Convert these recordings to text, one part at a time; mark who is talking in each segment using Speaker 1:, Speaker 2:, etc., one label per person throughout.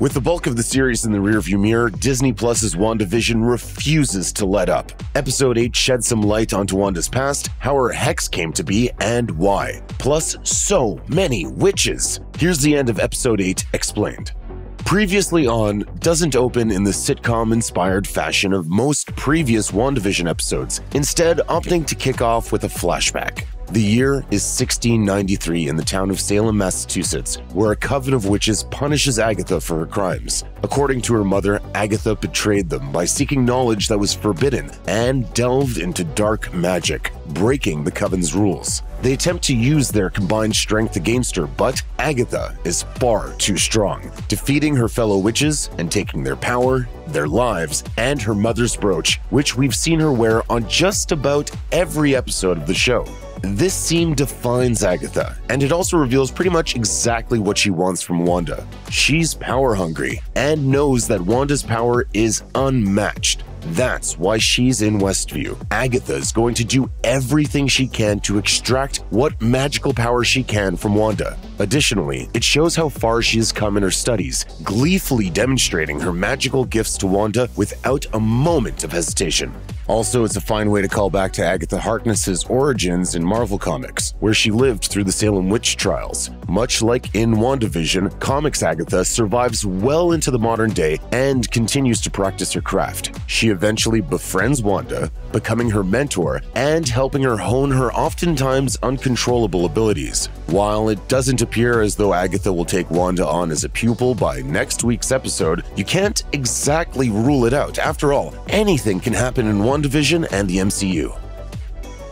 Speaker 1: With the bulk of the series in the rearview mirror, Disney Plus's WandaVision refuses to let up. Episode 8 sheds some light onto Wanda's past, how her hex came to be, and why. Plus, so many witches. Here's the end of Episode 8 explained. Previously on doesn't open in the sitcom-inspired fashion of most previous WandaVision episodes, instead opting to kick off with a flashback. The year is 1693 in the town of Salem, Massachusetts, where a coven of witches punishes Agatha for her crimes. According to her mother, Agatha betrayed them by seeking knowledge that was forbidden and delved into dark magic, breaking the coven's rules. They attempt to use their combined strength against her, but Agatha is far too strong, defeating her fellow witches and taking their power, their lives, and her mother's brooch, which we've seen her wear on just about every episode of the show. This scene defines Agatha, and it also reveals pretty much exactly what she wants from Wanda. She's power-hungry and knows that Wanda's power is unmatched. That's why she's in Westview. Agatha is going to do everything she can to extract what magical power she can from Wanda. Additionally, it shows how far she has come in her studies, gleefully demonstrating her magical gifts to Wanda without a moment of hesitation. Also, it's a fine way to call back to Agatha Harkness's origins in Marvel Comics, where she lived through the Salem witch trials. Much like in WandaVision, comics Agatha survives well into the modern day and continues to practice her craft. She eventually befriends Wanda, becoming her mentor and helping her hone her oftentimes uncontrollable abilities. While it doesn't appear as though Agatha will take Wanda on as a pupil by next week's episode, you can't exactly rule it out. After all, anything can happen in WandaVision and the MCU.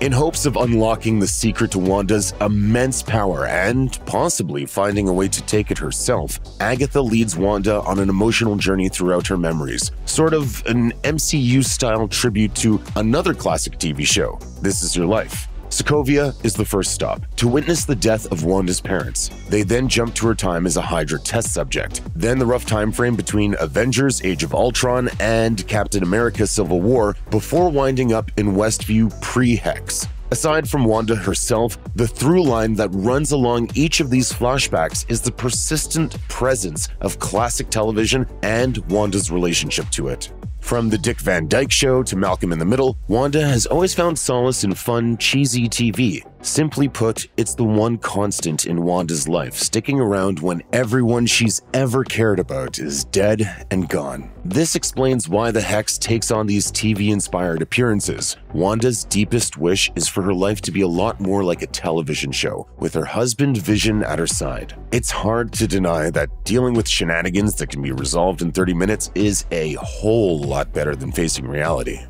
Speaker 1: In hopes of unlocking the secret to Wanda's immense power and possibly finding a way to take it herself, Agatha leads Wanda on an emotional journey throughout her memories, sort of an MCU-style tribute to another classic TV show, This Is Your Life. Sokovia is the first stop, to witness the death of Wanda's parents. They then jump to her time as a Hydra test subject, then the rough time frame between Avengers Age of Ultron and Captain America Civil War, before winding up in Westview pre-Hex. Aside from Wanda herself, the through line that runs along each of these flashbacks is the persistent presence of classic television and Wanda's relationship to it. From The Dick Van Dyke Show to Malcolm in the Middle, Wanda has always found solace in fun, cheesy TV. Simply put, it's the one constant in Wanda's life, sticking around when everyone she's ever cared about is dead and gone. This explains why the Hex takes on these TV-inspired appearances. Wanda's deepest wish is for her life to be a lot more like a television show, with her husband Vision at her side. It's hard to deny that dealing with shenanigans that can be resolved in 30 minutes is a whole lot better than facing reality.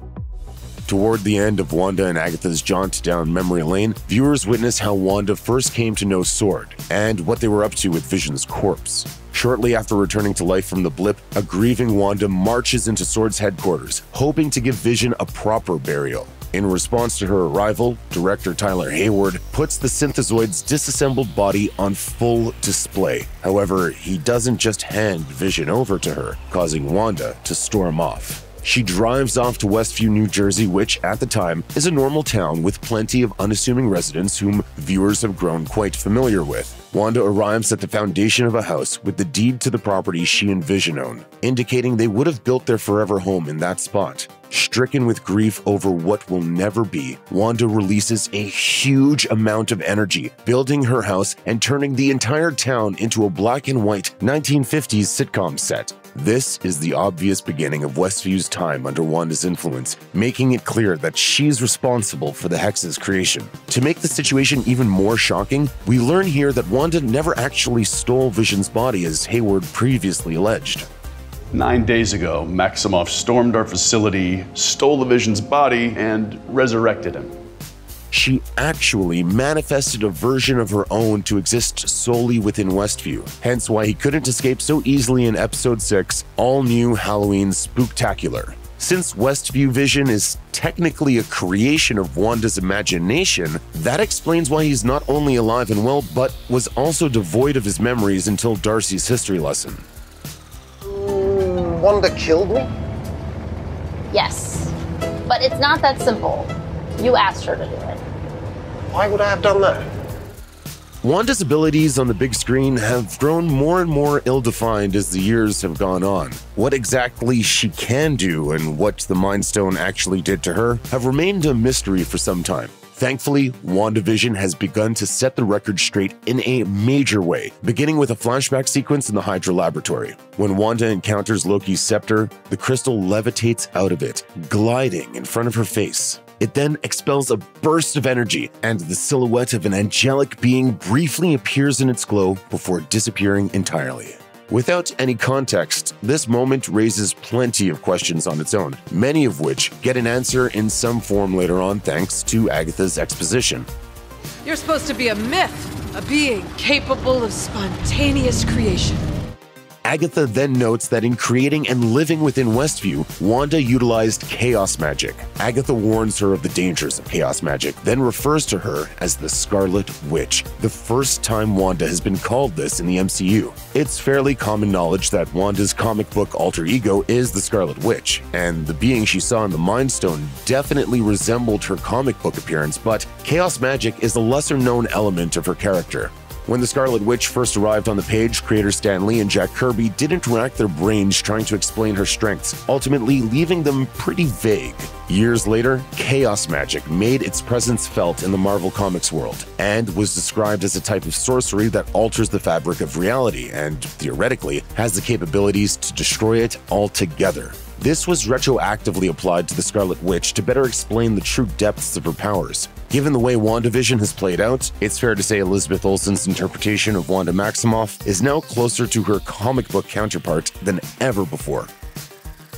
Speaker 1: Toward the end of Wanda and Agatha's jaunt down memory lane, viewers witness how Wanda first came to know S.W.O.R.D and what they were up to with Vision's corpse. Shortly after returning to life from the blip, a grieving Wanda marches into S.W.O.R.D's headquarters, hoping to give Vision a proper burial. In response to her arrival, director Tyler Hayward puts the Synthezoid's disassembled body on full display. However, he doesn't just hand Vision over to her, causing Wanda to storm off. She drives off to Westview, New Jersey, which, at the time, is a normal town with plenty of unassuming residents whom viewers have grown quite familiar with. Wanda arrives at the foundation of a house with the deed to the property she and Vision own, indicating they would have built their forever home in that spot. Stricken with grief over what will never be, Wanda releases a huge amount of energy, building her house and turning the entire town into a black and white 1950s sitcom set. This is the obvious beginning of Westview's time under Wanda's influence, making it clear that she's responsible for the Hex's creation. To make the situation even more shocking, we learn here that Wanda never actually stole Vision's body as Hayward previously alleged.
Speaker 2: 9 days ago, Maximoff stormed our facility, stole the Vision's body, and resurrected him.
Speaker 1: She actually manifested a version of her own to exist solely within Westview, hence why he couldn't escape so easily in Episode 6, All New Halloween Spooktacular. Since Westview Vision is technically a creation of Wanda's imagination, that explains why he's not only alive and well, but was also devoid of his memories until Darcy's history lesson.
Speaker 3: Wanda killed me?
Speaker 4: Yes, but it's not that simple. You asked her to do it.
Speaker 3: Why would I have done that?
Speaker 1: Wanda's abilities on the big screen have grown more and more ill-defined as the years have gone on. What exactly she can do and what the Mind Stone actually did to her have remained a mystery for some time. Thankfully, WandaVision has begun to set the record straight in a major way, beginning with a flashback sequence in the Hydra laboratory. When Wanda encounters Loki's scepter, the crystal levitates out of it, gliding in front of her face. It then expels a burst of energy, and the silhouette of an angelic being briefly appears in its glow before disappearing entirely. Without any context, this moment raises plenty of questions on its own, many of which get an answer in some form later on thanks to Agatha's exposition.
Speaker 3: You're supposed to be a myth, a being capable of spontaneous creation.
Speaker 1: Agatha then notes that in creating and living within Westview, Wanda utilized chaos magic. Agatha warns her of the dangers of chaos magic, then refers to her as the Scarlet Witch, the first time Wanda has been called this in the MCU. It's fairly common knowledge that Wanda's comic book alter ego is the Scarlet Witch, and the being she saw in the Mind Stone definitely resembled her comic book appearance, but chaos magic is a lesser-known element of her character. When the Scarlet Witch first arrived on the page, creator Stan Lee and Jack Kirby didn't rack their brains trying to explain her strengths, ultimately leaving them pretty vague. Years later, chaos magic made its presence felt in the Marvel Comics world, and was described as a type of sorcery that alters the fabric of reality and, theoretically, has the capabilities to destroy it altogether. This was retroactively applied to the Scarlet Witch to better explain the true depths of her powers. Given the way WandaVision has played out, it's fair to say Elizabeth Olsen's interpretation of Wanda Maximoff is now closer to her comic book counterpart than ever before.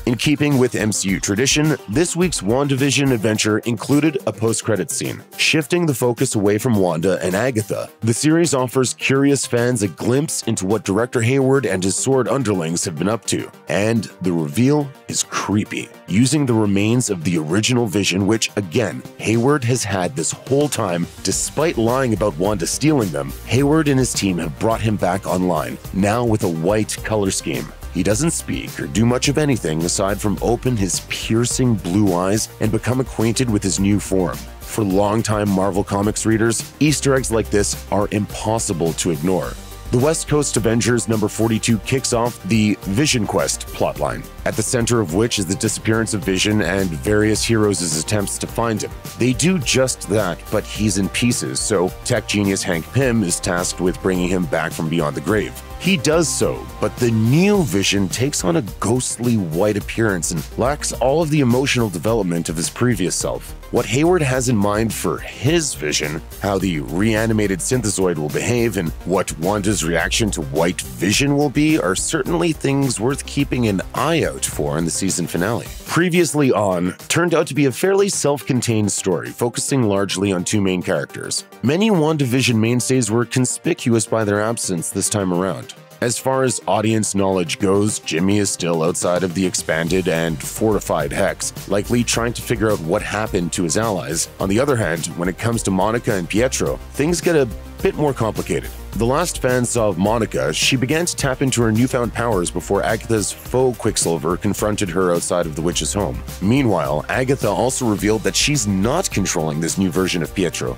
Speaker 1: In keeping with MCU tradition, this week's WandaVision adventure included a post-credits scene, shifting the focus away from Wanda and Agatha. The series offers curious fans a glimpse into what Director Hayward and his S.W.O.R.D underlings have been up to, and the reveal is creepy. Using the remains of the original Vision, which, again, Hayward has had this whole time, despite lying about Wanda stealing them, Hayward and his team have brought him back online, now with a white color scheme. He doesn't speak or do much of anything aside from open his piercing blue eyes and become acquainted with his new form. For longtime Marvel Comics readers, Easter eggs like this are impossible to ignore. The West Coast Avengers number 42 kicks off the Vision Quest plotline, at the center of which is the disappearance of Vision and various heroes' attempts to find him. They do just that, but he's in pieces, so tech genius Hank Pym is tasked with bringing him back from beyond the grave. He does so, but the new Vision takes on a ghostly white appearance and lacks all of the emotional development of his previous self. What Hayward has in mind for his Vision, how the reanimated synthezoid will behave, and what Wanda's reaction to White Vision will be are certainly things worth keeping an eye out for in the season finale. Previously On turned out to be a fairly self-contained story, focusing largely on two main characters. Many WandaVision mainstays were conspicuous by their absence this time around. As far as audience knowledge goes, Jimmy is still outside of the expanded and fortified Hex, likely trying to figure out what happened to his allies. On the other hand, when it comes to Monica and Pietro, things get a bit more complicated. The last fans saw of Monica, she began to tap into her newfound powers before Agatha's faux Quicksilver confronted her outside of the witch's home. Meanwhile, Agatha also revealed that she's not controlling this new version of Pietro.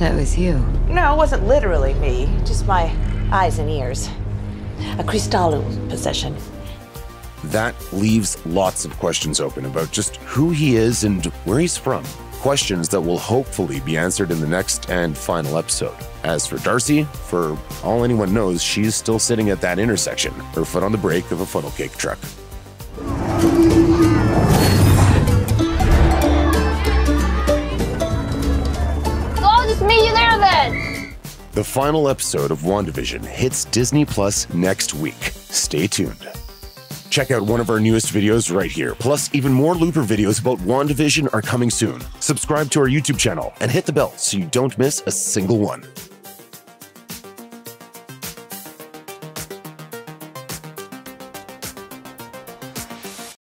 Speaker 5: That was you.
Speaker 6: No, it wasn't literally me, just my eyes and ears. A Cristallo possession.
Speaker 1: That leaves lots of questions open about just who he is and where he's from. Questions that will hopefully be answered in the next and final episode. As for Darcy, for all anyone knows, she's still sitting at that intersection, her foot on the brake of a funnel cake truck.
Speaker 4: So I'll just meet you there then!
Speaker 1: The final episode of WandaVision hits Disney Plus next week. Stay tuned. Check out one of our newest videos right here. Plus, even more Looper videos about WandaVision are coming soon. Subscribe to our YouTube channel and hit the bell so you don't miss a single one.